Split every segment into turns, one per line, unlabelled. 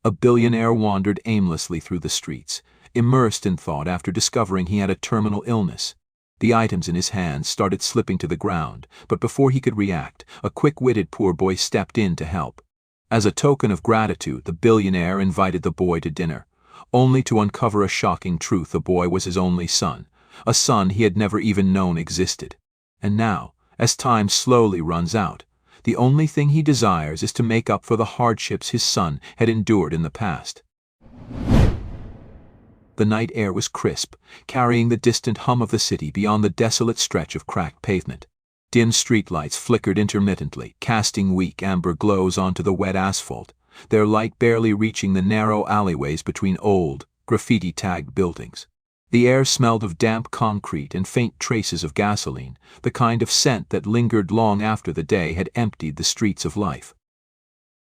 A billionaire wandered aimlessly through the streets, immersed in thought after discovering he had a terminal illness. The items in his hands started slipping to the ground, but before he could react, a quick-witted poor boy stepped in to help. As a token of gratitude, the billionaire invited the boy to dinner, only to uncover a shocking truth: the boy was his only son, a son he had never even known existed. And now, as time slowly runs out, the only thing he desires is to make up for the hardships his son had endured in the past. The night air was crisp, carrying the distant hum of the city beyond the desolate stretch of cracked pavement. Dim streetlights flickered intermittently, casting weak amber glows onto the wet asphalt, their light barely reaching the narrow alleyways between old, graffiti-tagged buildings. The air smelled of damp concrete and faint traces of gasoline, the kind of scent that lingered long after the day had emptied the streets of life.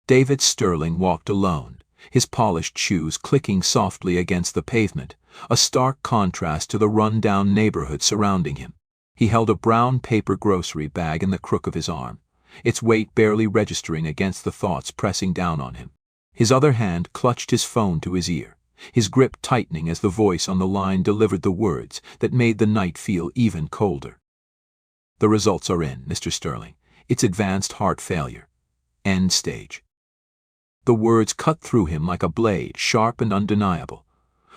David Sterling walked alone, his polished shoes clicking softly against the pavement, a stark contrast to the run-down neighborhood surrounding him. He held a brown paper grocery bag in the crook of his arm, its weight barely registering against the thoughts pressing down on him. His other hand clutched his phone to his ear, his grip tightening as the voice on the line delivered the words that made the night feel even colder. "The results are in, Mr. Sterling. It's advanced heart failure. End stage." The words cut through him like a blade, sharp and undeniable.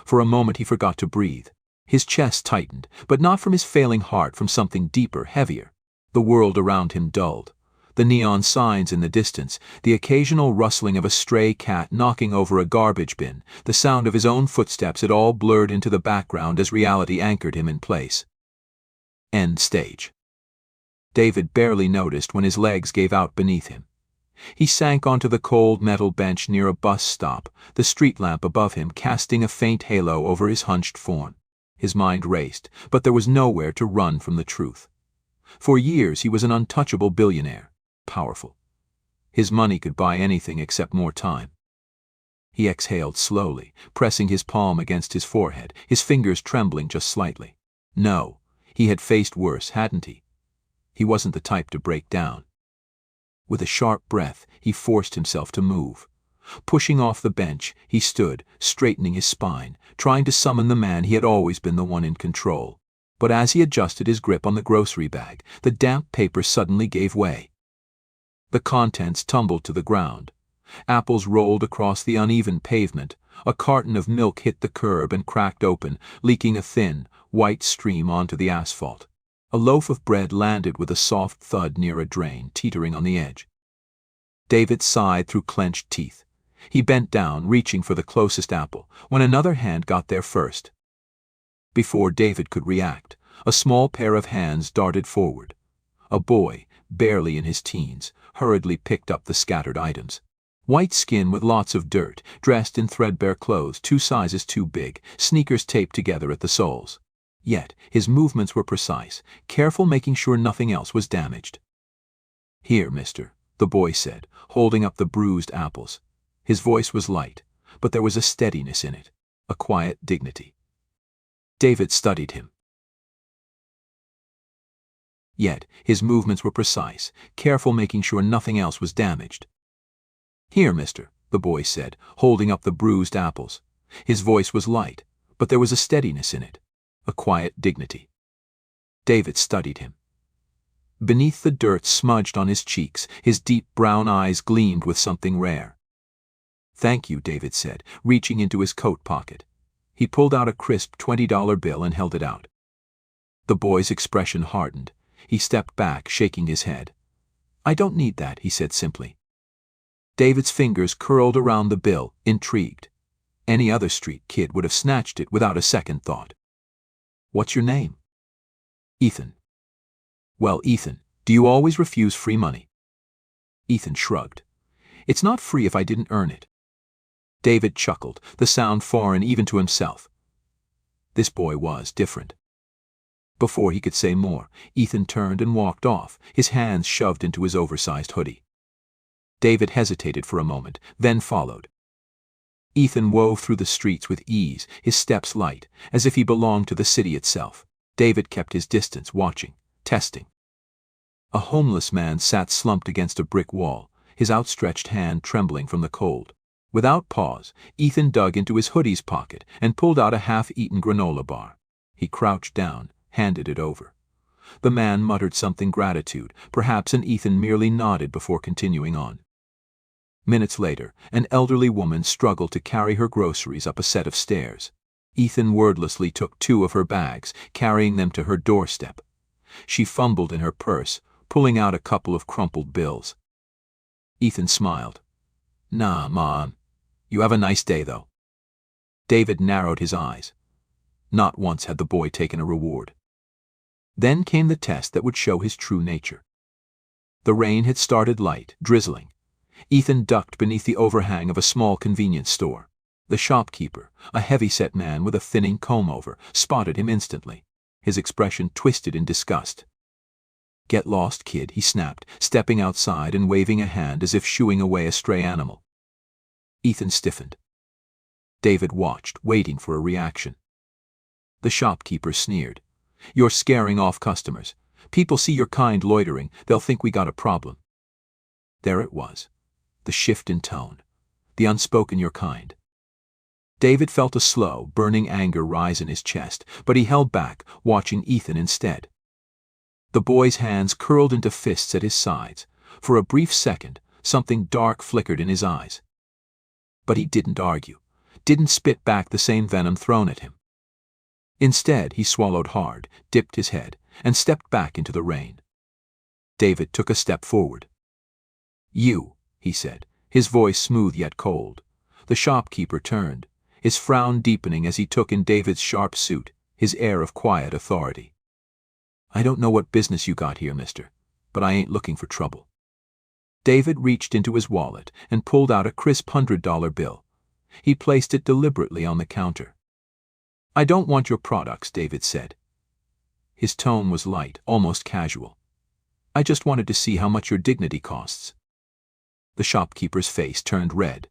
For a moment he forgot to breathe. His chest tightened, but not from his failing heart, from something deeper, heavier. The world around him dulled. The neon signs in the distance, the occasional rustling of a stray cat knocking over a garbage bin, the sound of his own footsteps, it all blurred into the background as reality anchored him in place. End stage. David barely noticed when his legs gave out beneath him. He sank onto the cold metal bench near a bus stop, the street lamp above him casting a faint halo over his hunched form. His mind raced, but there was nowhere to run from the truth. For years he was an untouchable billionaire, powerful. His money could buy anything except more time. He exhaled slowly, pressing his palm against his forehead, his fingers trembling just slightly. No, he had faced worse, hadn't he? He wasn't the type to break down. With a sharp breath, he forced himself to move. Pushing off the bench, he stood, straightening his spine, trying to summon the man he had always been the one in control. But as he adjusted his grip on the grocery bag, the damp paper suddenly gave way. The contents tumbled to the ground. Apples rolled across the uneven pavement. A carton of milk hit the curb and cracked open, leaking a thin, white stream onto the asphalt. A loaf of bread landed with a soft thud near a drain, teetering on the edge. David sighed through clenched teeth. He bent down, reaching for the closest apple, when another hand got there first. Before David could react, a small pair of hands darted forward. A boy, barely in his teens, hurriedly picked up the scattered items. White skin with lots of dirt, dressed in threadbare clothes 2 sizes too big, sneakers taped together at the soles. Yet his movements were precise, careful, making sure nothing else was damaged. "Here, mister," the boy said, holding up the bruised apples. His voice was light, but there was a steadiness in it, a quiet dignity. David studied him. Yet his movements were precise, careful, making sure nothing else was damaged. "Here, mister," the boy said, holding up the bruised apples. His voice was light, but there was a steadiness in it, a quiet dignity. David studied him. Beneath the dirt smudged on his cheeks, his deep brown eyes gleamed with something rare. "Thank you," David said, reaching into his coat pocket. He pulled out a crisp $20 bill and held it out. The boy's expression hardened. He stepped back, shaking his head. "I don't need that," he said simply. David's fingers curled around the bill, intrigued. Any other street kid would have snatched it without a second thought. "What's your name?" "Ethan." "Well, Ethan, do you always refuse free money?" Ethan shrugged. "It's not free if I didn't earn it." David chuckled, the sound foreign even to himself. This boy was different. Before he could say more, Ethan turned and walked off, his hands shoved into his oversized hoodie. David hesitated for a moment, then followed. Ethan wove through the streets with ease, his steps light, as if he belonged to the city itself. David kept his distance, watching, testing. A homeless man sat slumped against a brick wall, his outstretched hand trembling from the cold. Without pause, Ethan dug into his hoodie's pocket and pulled out a half-eaten granola bar. He crouched down, handed it over. The man muttered something gratitude, perhaps, and Ethan merely nodded before continuing on. Minutes later, an elderly woman struggled to carry her groceries up a set of stairs. Ethan wordlessly took 2 of her bags, carrying them to her doorstep. She fumbled in her purse, pulling out a couple of crumpled bills. Ethan smiled. "Nah, Mom. You have a nice day, though." David narrowed his eyes. Not once had the boy taken a reward. Then came the test that would show his true nature. The rain had started light, drizzling. Ethan ducked beneath the overhang of a small convenience store. The shopkeeper, a heavy-set man with a thinning comb-over, spotted him instantly. His expression twisted in disgust. "Get lost, kid," he snapped, stepping outside and waving a hand as if shooing away a stray animal. Ethan stiffened. David watched, waiting for a reaction. The shopkeeper sneered. "You're scaring off customers. People see your kind loitering, they'll think we got a problem." There it was. The shift in tone. The unspoken "you're kind." David felt a slow, burning anger rise in his chest, but he held back, watching Ethan instead. The boy's hands curled into fists at his sides. For a brief second, something dark flickered in his eyes. But he didn't argue, didn't spit back the same venom thrown at him. Instead, he swallowed hard, dipped his head, and stepped back into the rain. David took a step forward. "You," he said, his voice smooth yet cold. The shopkeeper turned, his frown deepening as he took in David's sharp suit, his air of quiet authority. "I don't know what business you got here, mister, but I ain't looking for trouble." David reached into his wallet and pulled out a crisp $100 bill. He placed it deliberately on the counter. "I don't want your products," David said. His tone was light, almost casual. "I just wanted to see how much your dignity costs." The shopkeeper's face turned red.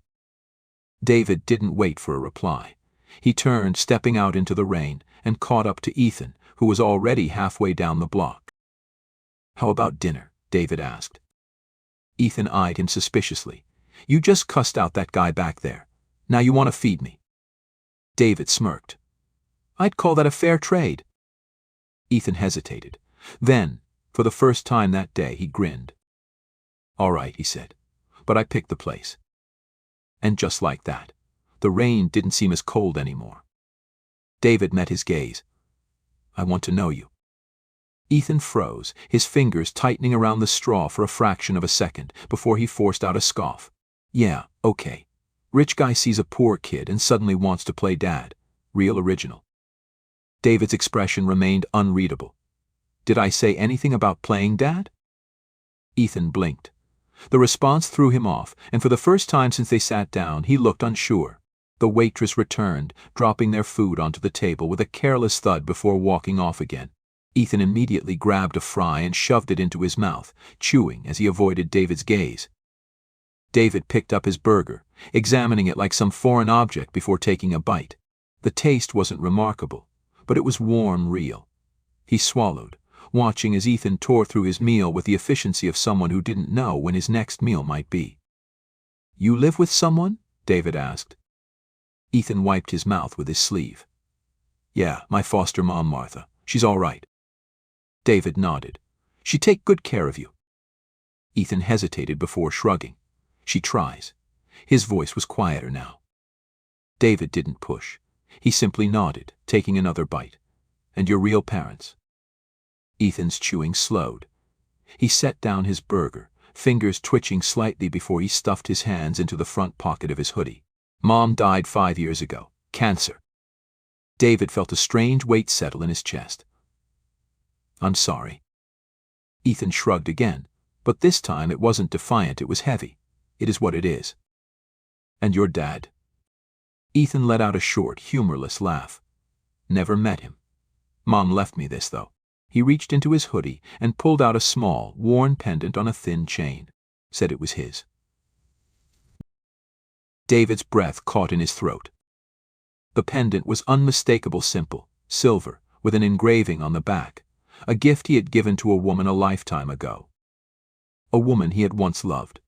David didn't wait for a reply. He turned, stepping out into the rain, and caught up to Ethan, who was already halfway down the block. "How about dinner?" David asked. Ethan eyed him suspiciously. "You just cussed out that guy back there. Now you want to feed me." David smirked. "I'd call that a fair trade." Ethan hesitated. Then, for the first time that day, he grinned. "All right," he said, "but I picked the place." And just like that, the rain didn't seem as cold anymore. David met his gaze. "I want to know you." Ethan froze, his fingers tightening around the straw for a fraction of a second before he forced out a scoff. "Yeah, okay. Rich guy sees a poor kid and suddenly wants to play dad. Real original." David's expression remained unreadable. "Did I say anything about playing dad?" Ethan blinked. The response threw him off, and for the first time since they sat down, he looked unsure. The waitress returned, dropping their food onto the table with a careless thud before walking off again. Ethan immediately grabbed a fry and shoved it into his mouth, chewing as he avoided David's gaze. David picked up his burger, examining it like some foreign object before taking a bite. The taste wasn't remarkable, but it was warm, real. He swallowed, watching as Ethan tore through his meal with the efficiency of someone who didn't know when his next meal might be. "You live with someone?" David asked. Ethan wiped his mouth with his sleeve. "Yeah, my foster mom, Martha. She's all right." David nodded. "She take good care of you." Ethan hesitated before shrugging. "She tries." His voice was quieter now. David didn't push. He simply nodded, taking another bite. "And your real parents?" Ethan's chewing slowed. He set down his burger, fingers twitching slightly before he stuffed his hands into the front pocket of his hoodie. "Mom died 5 years ago. Cancer." David felt a strange weight settle in his chest. "I'm sorry." Ethan shrugged again, but this time it wasn't defiant, it was heavy. "It is what it is." "And your dad?" Ethan let out a short, humorless laugh. "Never met him. Mom left me this, though." He reached into his hoodie and pulled out a small, worn pendant on a thin chain. Said it was his. David's breath caught in his throat. The pendant was unmistakable simple, silver, with an engraving on the back, a gift he had given to a woman a lifetime ago. A woman he had once loved.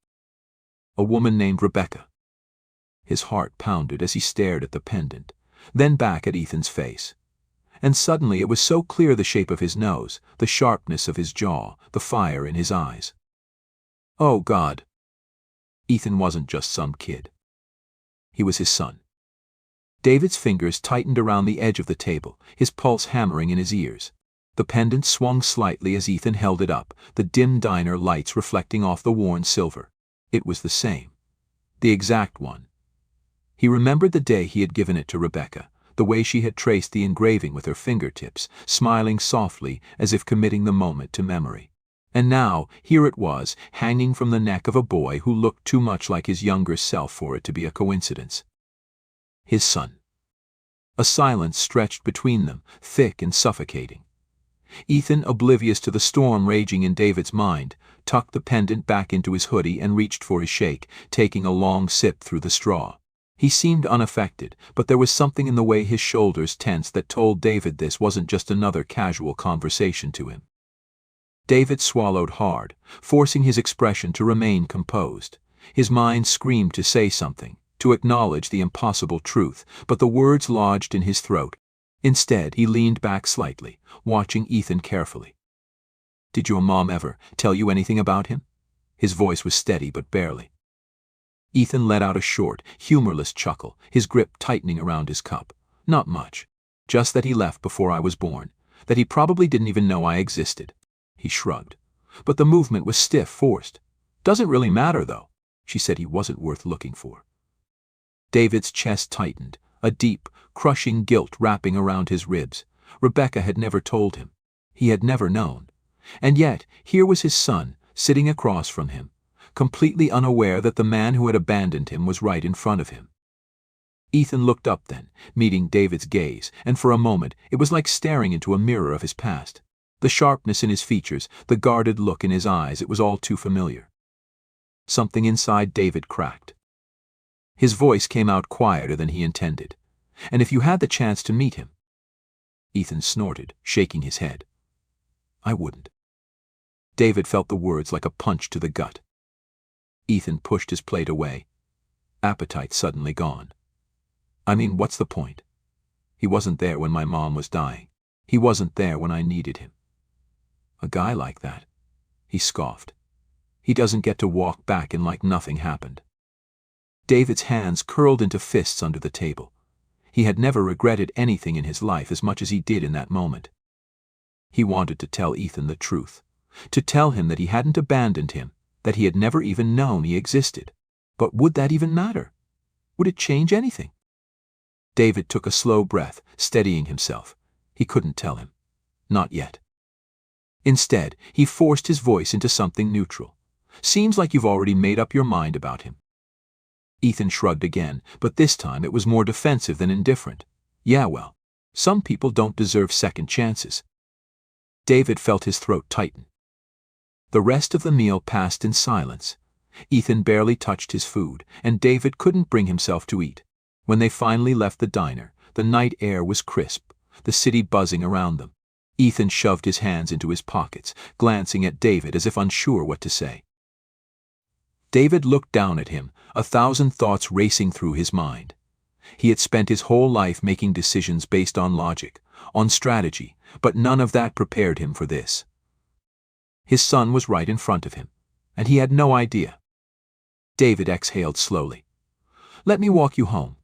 A woman named Rebecca. His heart pounded as he stared at the pendant, then back at Ethan's face. And suddenly it was so clear, the shape of his nose, the sharpness of his jaw, the fire in his eyes. Oh God! Ethan wasn't just some kid. He was his son. David's fingers tightened around the edge of the table, his pulse hammering in his ears. The pendant swung slightly as Ethan held it up, the dim diner lights reflecting off the worn silver. It was the same. The exact one. He remembered the day he had given it to Rebecca, the way she had traced the engraving with her fingertips, smiling softly as if committing the moment to memory. And now, here it was, hanging from the neck of a boy who looked too much like his younger self for it to be a coincidence. His son. A silence stretched between them, thick and suffocating. Ethan, oblivious to the storm raging in David's mind, tucked the pendant back into his hoodie and reached for his shake, taking a long sip through the straw. He seemed unaffected, but there was something in the way his shoulders tensed that told David this wasn't just another casual conversation to him. David swallowed hard, forcing his expression to remain composed. His mind screamed to say something, to acknowledge the impossible truth, but the words lodged in his throat. Instead, he leaned back slightly, watching Ethan carefully. "Did your mom ever tell you anything about him?" His voice was steady but barely. Ethan let out a short, humorless chuckle, his grip tightening around his cup. "Not much. Just that he left before I was born, that he probably didn't even know I existed." He shrugged. "But the movement was stiff, forced. Doesn't really matter, though. She said he wasn't worth looking for." David's chest tightened, a deep, crushing guilt wrapping around his ribs. Rebecca had never told him. He had never known. And yet, here was his son, sitting across from him, completely unaware that the man who had abandoned him was right in front of him. Ethan looked up then, meeting David's gaze, and for a moment it was like staring into a mirror of his past. The sharpness in his features, the guarded look in his eyes, it was all too familiar. Something inside David cracked. His voice came out quieter than he intended. "And if you had the chance to meet him?" Ethan snorted, shaking his head. "I wouldn't." David felt the words like a punch to the gut. Ethan pushed his plate away, appetite suddenly gone. "I mean, what's the point? He wasn't there when my mom was dying. He wasn't there when I needed him. A guy like that," he scoffed. "He doesn't get to walk back in like nothing happened." David's hands curled into fists under the table. He had never regretted anything in his life as much as he did in that moment. He wanted to tell Ethan the truth, to tell him that he hadn't abandoned him, that he had never even known he existed. But would that even matter? Would it change anything? David took a slow breath, steadying himself. He couldn't tell him. Not yet. Instead, he forced his voice into something neutral. "Seems like you've already made up your mind about him." Ethan shrugged again, but this time it was more defensive than indifferent. "Yeah, well, some people don't deserve second chances." David felt his throat tighten. The rest of the meal passed in silence. Ethan barely touched his food, and David couldn't bring himself to eat. When they finally left the diner, the night air was crisp, the city buzzing around them. Ethan shoved his hands into his pockets, glancing at David as if unsure what to say. David looked down at him, a thousand thoughts racing through his mind. He had spent his whole life making decisions based on logic, on strategy, but none of that prepared him for this. His son was right in front of him, and he had no idea. David exhaled slowly. "Let me walk you home."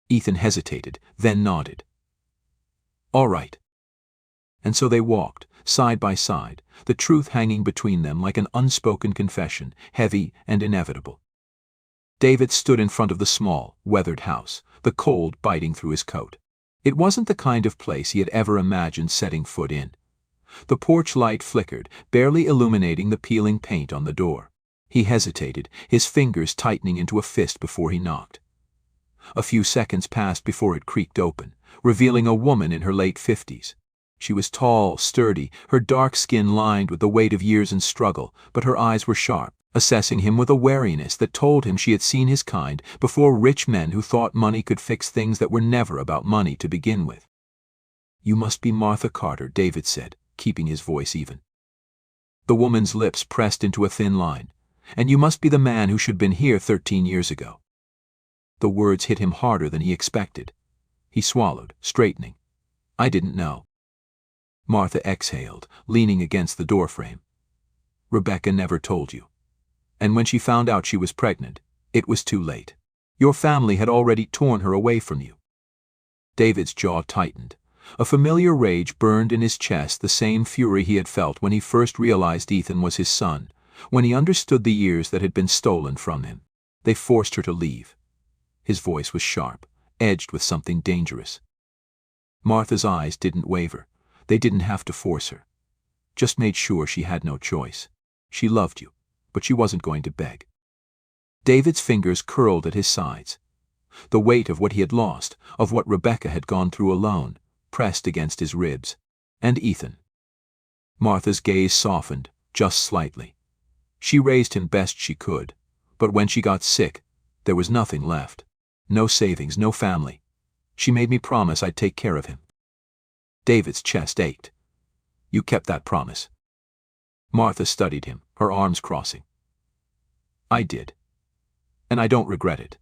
Ethan hesitated, then nodded. "All right." And so they walked, side by side, the truth hanging between them like an unspoken confession, heavy and inevitable. David stood in front of the small, weathered house, the cold biting through his coat. It wasn't the kind of place he had ever imagined setting foot in. The porch light flickered, barely illuminating the peeling paint on the door. He hesitated, his fingers tightening into a fist before he knocked. A few seconds passed before it creaked open, revealing a woman in her late 50s. She was tall, sturdy, her dark skin lined with the weight of years and struggle, but her eyes were sharp, assessing him with a wariness that told him she had seen his kind before, rich men who thought money could fix things that were never about money to begin with. "You must be Martha Carter," David said, keeping his voice even. The woman's lips pressed into a thin line. "And you must be the man who should have been here 13 years ago." The words hit him harder than he expected. He swallowed, straightening. I didn't know. Martha exhaled, leaning against the doorframe. Rebecca never told you. And when she found out she was pregnant, it was too late. Your family had already torn her away from you. David's jaw tightened. A familiar rage burned in his chest, the same fury he had felt when he first realized Ethan was his son, when he understood the years that had been stolen from him. They forced her to leave. His voice was sharp, edged with something dangerous. Martha's eyes didn't waver. They didn't have to force her. Just made sure she had no choice. She loved you, but she wasn't going to beg. David's fingers curled at his sides. The weight of what he had lost, of what Rebecca had gone through alone, pressed against his ribs. And Ethan. Martha's gaze softened, just slightly. She raised him best she could, but when she got sick, there was nothing left. No savings, no family. She made me promise I'd take care of him. David's chest ached. You kept that promise. Martha studied him, her arms crossing. I did. And I don't regret it.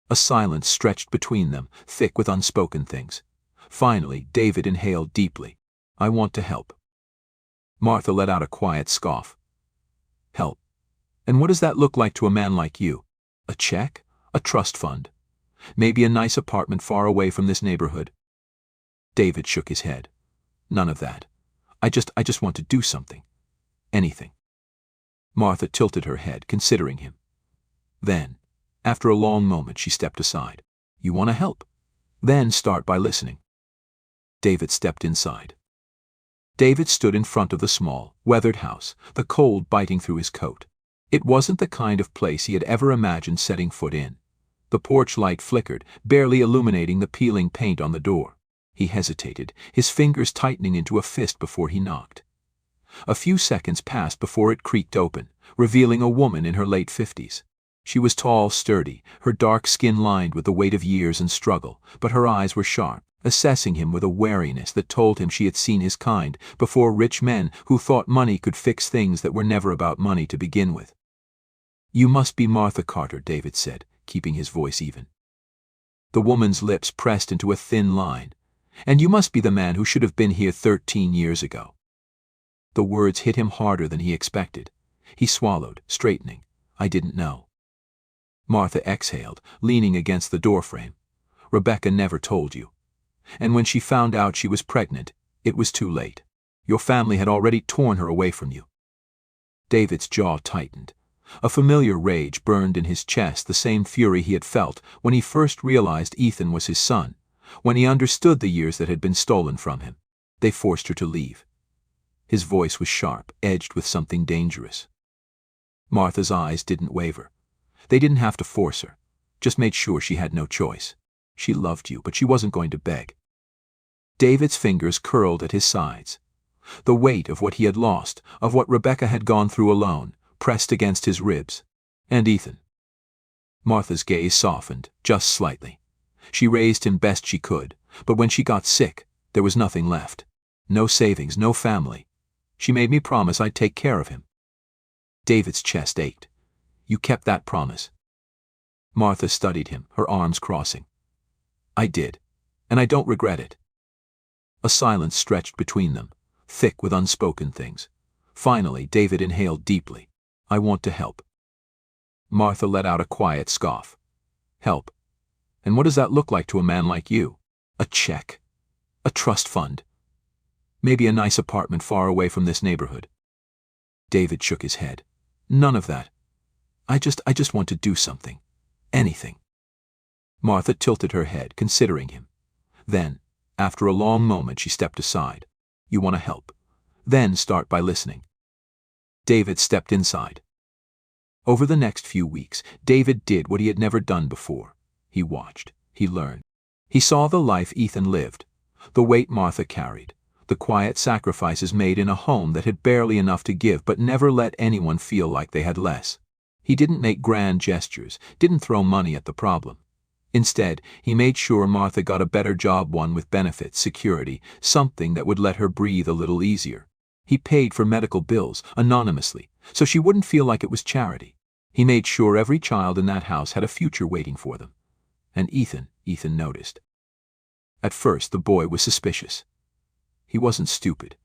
A silence stretched between them, thick with unspoken things. Finally, David inhaled deeply. I want to help. Martha let out a quiet scoff. Help? And what does that look like to a man like you? A check? A trust fund? Maybe a nice apartment far away from this neighborhood? David shook his head. None of that. I just want to do something. Anything. Martha tilted her head, considering him. Then, after a long moment, she stepped aside. You want to help? Then start by listening. David stepped inside. David stood in front of the small, weathered house, the cold biting through his coat. It wasn't the kind of place he had ever imagined setting foot in. The porch light flickered, barely illuminating the peeling paint on the door. He hesitated, his fingers tightening into a fist before he knocked. A few seconds passed before it creaked open, revealing a woman in her late 50s. She was tall, sturdy, her dark skin lined with the weight of years and struggle, but her eyes were sharp, assessing him with a wariness that told him she had seen his kind before, rich men who thought money could fix things that were never about money to begin with. You must be Martha Carter, David said, keeping his voice even. The woman's lips pressed into a thin line. And you must be the man who should have been here 13 years ago. The words hit him harder than he expected. He swallowed, straightening. I didn't know. Martha exhaled, leaning against the doorframe. Rebecca never told you. And when she found out she was pregnant, it was too late. Your family had already torn her away from you. David's jaw tightened. A familiar rage burned in his chest, the same fury he had felt when he first realized Ethan was his son, when he understood the years that had been stolen from him. They forced her to leave. His voice was sharp, edged with something dangerous. Martha's eyes didn't waver. They didn't have to force her. Just made sure she had no choice. She loved you, but she wasn't going to beg. David's fingers curled at his sides. The weight of what he had lost, of what Rebecca had gone through alone, pressed against his ribs. And Ethan. Martha's gaze softened, just slightly. She raised him best she could, but when she got sick, there was nothing left. No savings, no family. She made me promise I'd take care of him. David's chest ached. You kept that promise. Martha studied him, her arms crossing. I did, and I don't regret it. A silence stretched between them, thick with unspoken things. Finally, David inhaled deeply. I want to help. Martha let out a quiet scoff. Help? And what does that look like to a man like you? A check? A trust fund? Maybe a nice apartment far away from this neighborhood? David shook his head. None of that. I just want to do something. Anything. Martha tilted her head, considering him. Then, after a long moment, she stepped aside. You want to help? Then start by listening. David stepped inside. Over the next few weeks, David did what he had never done before. He watched. He learned. He saw the life Ethan lived, the weight Martha carried, the quiet sacrifices made in a home that had barely enough to give but never let anyone feel like they had less. He didn't make grand gestures, didn't throw money at the problem. Instead, he made sure Martha got a better job, one with benefits, security, something that would let her breathe a little easier. He paid for medical bills, anonymously, so she wouldn't feel like it was charity. He made sure every child in that house had a future waiting for them, And Ethan noticed. At first, the boy was suspicious. He wasn't stupid.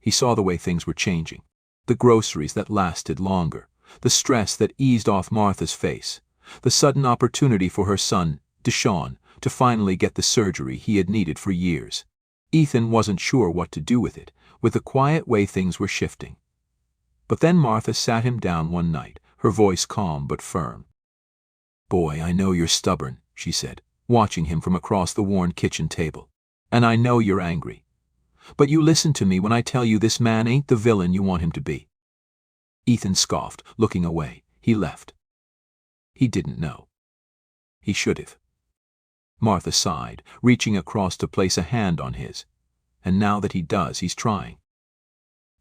He saw the way things were changing. The groceries that lasted longer, the stress that eased off Martha's face, the sudden opportunity for her son, Deshaun, to finally get the surgery he had needed for years. Ethan wasn't sure what to do with it, with the quiet way things were shifting. But then Martha sat him down one night, her voice calm but firm. "Boy, I know you're stubborn," she said, watching him from across the worn kitchen table. "And I know you're angry. But you listen to me when I tell you this man ain't the villain you want him to be." Ethan scoffed, looking away. He left. He didn't know. He should have. Martha sighed, reaching across to place a hand on his. And now that he does, he's trying.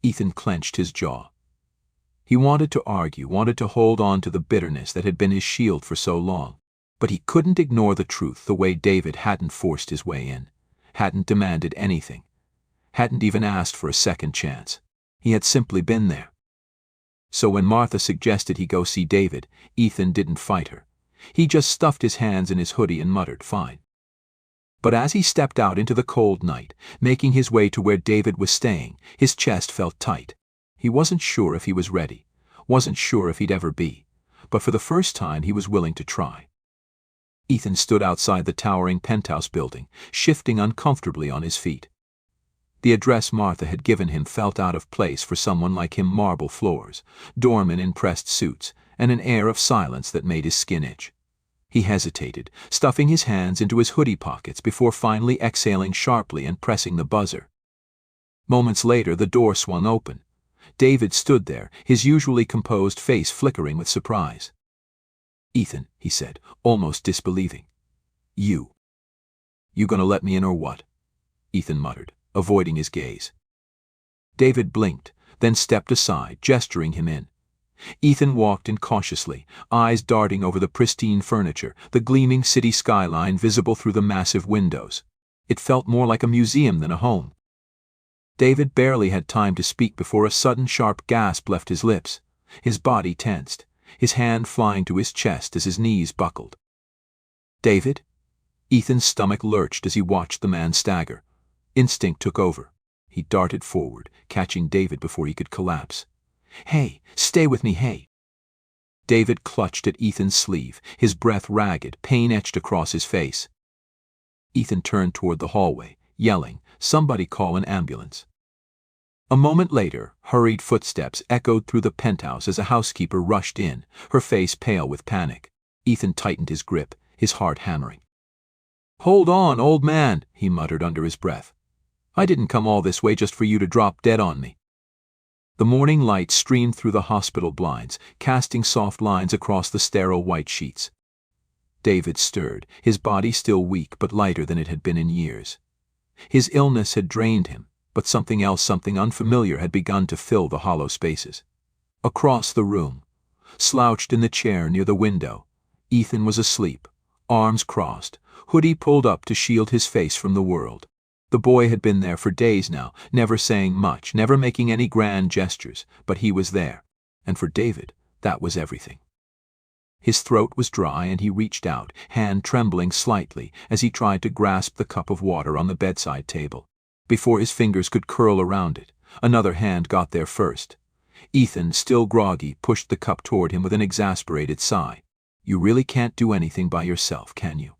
Ethan clenched his jaw. He wanted to argue, wanted to hold on to the bitterness that had been his shield for so long. But he couldn't ignore the truth the way David hadn't forced his way in, hadn't demanded anything, hadn't even asked for a second chance. He had simply been there. So when Martha suggested he go see David, Ethan didn't fight her. He just stuffed his hands in his hoodie and muttered, "Fine." But as he stepped out into the cold night, making his way to where David was staying, his chest felt tight. He wasn't sure if he was ready, wasn't sure if he'd ever be, but for the first time he was willing to try. Ethan stood outside the towering penthouse building, shifting uncomfortably on his feet. The address Martha had given him felt out of place for someone like him. Marble floors, doormen in pressed suits, and an air of silence that made his skin itch. He hesitated, stuffing his hands into his hoodie pockets before finally exhaling sharply and pressing the buzzer. Moments later, the door swung open. David stood there, his usually composed face flickering with surprise. "Ethan," he said, almost disbelieving. You gonna let me in or what?" Ethan muttered, avoiding his gaze. David blinked, then stepped aside, gesturing him in. Ethan walked in cautiously, eyes darting over the pristine furniture, the gleaming city skyline visible through the massive windows. It felt more like a museum than a home. David barely had time to speak before a sudden sharp gasp left his lips. His body tensed, his hand flying to his chest as his knees buckled. "David?" Ethan's stomach lurched as he watched the man stagger. Instinct took over. He darted forward, catching David before he could collapse. "Hey, stay with me, hey!" David clutched at Ethan's sleeve, his breath ragged, pain etched across his face. Ethan turned toward the hallway, yelling, "Somebody call an ambulance." A moment later, hurried footsteps echoed through the penthouse as a housekeeper rushed in, her face pale with panic. Ethan tightened his grip, his heart hammering. "Hold on, old man," he muttered under his breath. "I didn't come all this way just for you to drop dead on me." The morning light streamed through the hospital blinds, casting soft lines across the sterile white sheets. David stirred, his body still weak but lighter than it had been in years. His illness had drained him, but something else, something unfamiliar, had begun to fill the hollow spaces. Across the room, slouched in the chair near the window, Ethan was asleep, arms crossed, hoodie pulled up to shield his face from the world. The boy had been there for days now, never saying much, never making any grand gestures, but he was there, and for David, that was everything. His throat was dry and he reached out, hand trembling slightly as he tried to grasp the cup of water on the bedside table. Before his fingers could curl around it, another hand got there first. Ethan, still groggy, pushed the cup toward him with an exasperated sigh. "You really can't do anything by yourself, can you?"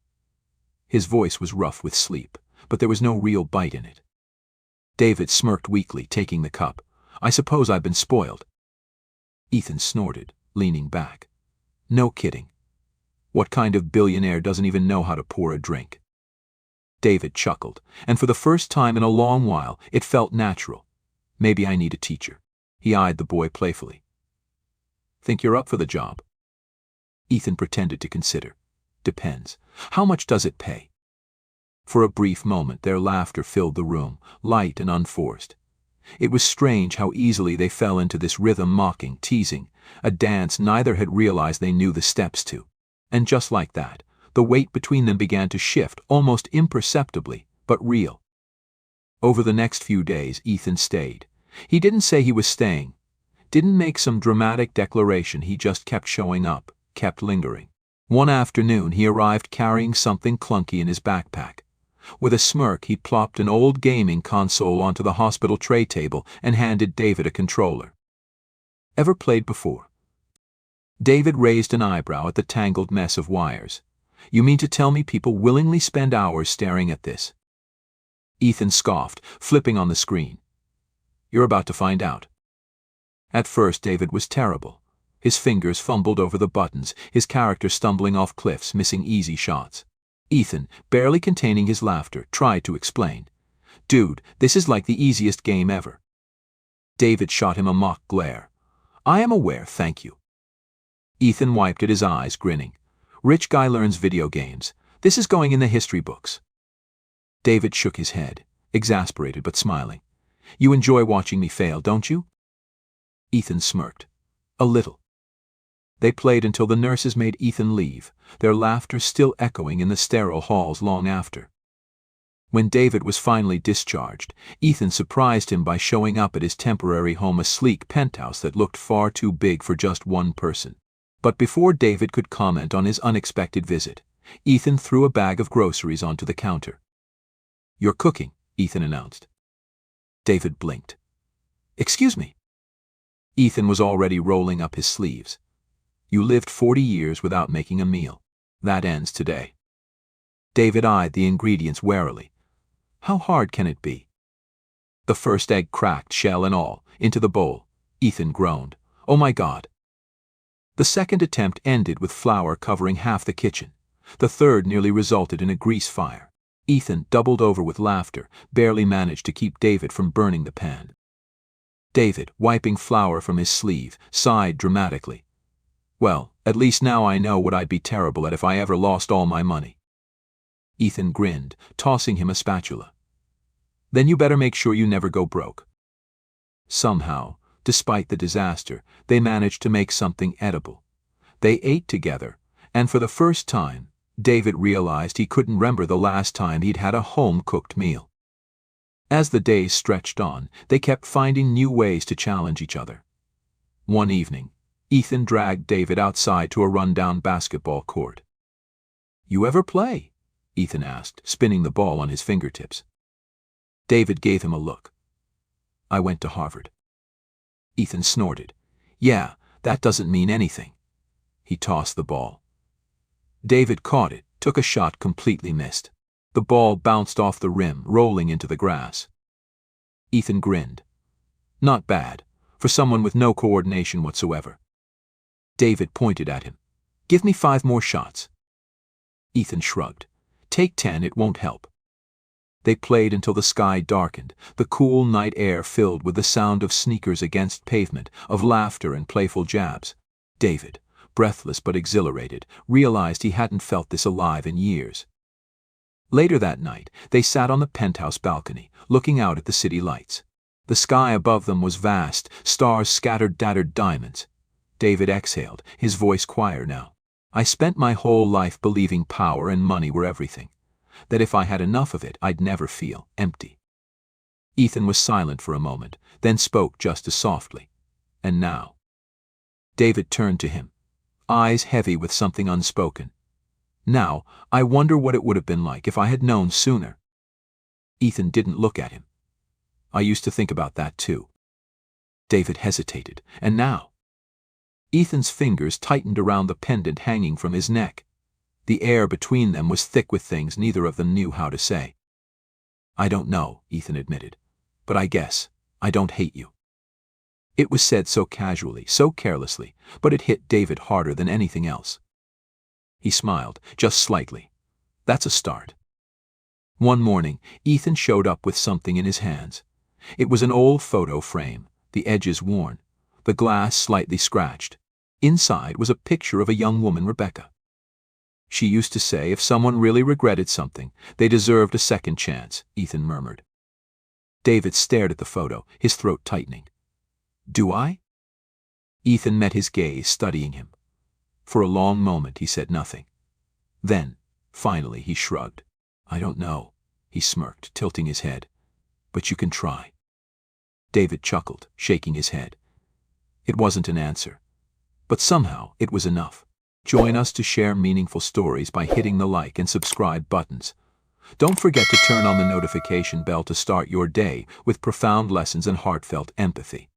His voice was rough with sleep, but there was no real bite in it. David smirked weakly, taking the cup. "I suppose I've been spoiled." Ethan snorted, leaning back. "No kidding. What kind of billionaire doesn't even know how to pour a drink?" David chuckled, and for the first time in a long while, it felt natural. "Maybe I need a teacher." He eyed the boy playfully. "Think you're up for the job?" Ethan pretended to consider. "Depends. How much does it pay?" For a brief moment their laughter filled the room, light and unforced. It was strange how easily they fell into this rhythm, mocking, teasing, a dance neither had realized they knew the steps to. And just like that, the weight between them began to shift, almost imperceptibly, but real. Over the next few days, Ethan stayed. He didn't say he was staying, didn't make some dramatic declaration, he just kept showing up, kept lingering. One afternoon he arrived carrying something clunky in his backpack. With a smirk, he plopped an old gaming console onto the hospital tray table and handed David a controller. "Ever played before?" David raised an eyebrow at the tangled mess of wires. "You mean to tell me people willingly spend hours staring at this?" Ethan scoffed, flipping on the screen. "You're about to find out." At first David was terrible. His fingers fumbled over the buttons, his character stumbling off cliffs, missing easy shots. Ethan, barely containing his laughter, tried to explain. "Dude, this is like the easiest game ever." David shot him a mock glare. "I am aware, thank you." Ethan wiped at his eyes, grinning. "Rich guy learns video games. This is going in the history books." David shook his head, exasperated but smiling. "You enjoy watching me fail, don't you?" Ethan smirked. "A little." They played until the nurses made Ethan leave, their laughter still echoing in the sterile halls long after. When David was finally discharged, Ethan surprised him by showing up at his temporary home, a sleek penthouse that looked far too big for just one person. But before David could comment on his unexpected visit, Ethan threw a bag of groceries onto the counter. "You're cooking," Ethan announced. David blinked. "Excuse me." Ethan was already rolling up his sleeves. "You lived 40 years without making a meal. That ends today." David eyed the ingredients warily. "How hard can it be?" The first egg cracked, shell and all, into the bowl. Ethan groaned. "Oh my God." The second attempt ended with flour covering half the kitchen. The third nearly resulted in a grease fire. Ethan, doubled over with laughter, barely managed to keep David from burning the pan. David, wiping flour from his sleeve, sighed dramatically. "Well, at least now I know what I'd be terrible at if I ever lost all my money." Ethan grinned, tossing him a spatula. "Then you better make sure you never go broke." Somehow, despite the disaster, they managed to make something edible. They ate together, and for the first time, David realized he couldn't remember the last time he'd had a home-cooked meal. As the days stretched on, they kept finding new ways to challenge each other. One evening, Ethan dragged David outside to a rundown basketball court. "You ever play?" Ethan asked, spinning the ball on his fingertips. David gave him a look. "I went to Harvard." Ethan snorted. "Yeah, that doesn't mean anything." He tossed the ball. David caught it, took a shot, completely missed. The ball bounced off the rim, rolling into the grass. Ethan grinned. "Not bad, for someone with no coordination whatsoever." David pointed at him. "Give me 5 more shots." Ethan shrugged. "Take 10, it won't help." They played until the sky darkened, the cool night air filled with the sound of sneakers against pavement, of laughter and playful jabs. David, breathless but exhilarated, realized he hadn't felt this alive in years. Later that night, they sat on the penthouse balcony, looking out at the city lights. The sky above them was vast, stars scattered tattered diamonds. David exhaled, his voice quieter now. "I spent my whole life believing power and money were everything. That if I had enough of it, I'd never feel empty." Ethan was silent for a moment, then spoke just as softly. "And now?" David turned to him, eyes heavy with something unspoken. "Now, I wonder what it would have been like if I had known sooner." Ethan didn't look at him. "I used to think about that too." David hesitated. "And now?" Ethan's fingers tightened around the pendant hanging from his neck. The air between them was thick with things neither of them knew how to say. "I don't know," Ethan admitted. "But I guess I don't hate you." It was said so casually, so carelessly, but it hit David harder than anything else. He smiled, just slightly. "That's a start." One morning, Ethan showed up with something in his hands. It was an old photo frame, the edges worn, the glass slightly scratched. Inside was a picture of a young woman, Rebecca. "She used to say if someone really regretted something, they deserved a second chance," Ethan murmured. David stared at the photo, his throat tightening. "Do I?" Ethan met his gaze, studying him. For a long moment he said nothing. Then, finally, he shrugged. "I don't know," he smirked, tilting his head. "But you can try." David chuckled, shaking his head. It wasn't an answer, but somehow it was enough. Join us to share meaningful stories by hitting the like and subscribe buttons. Don't forget to turn on the notification bell to start your day with profound lessons and heartfelt empathy.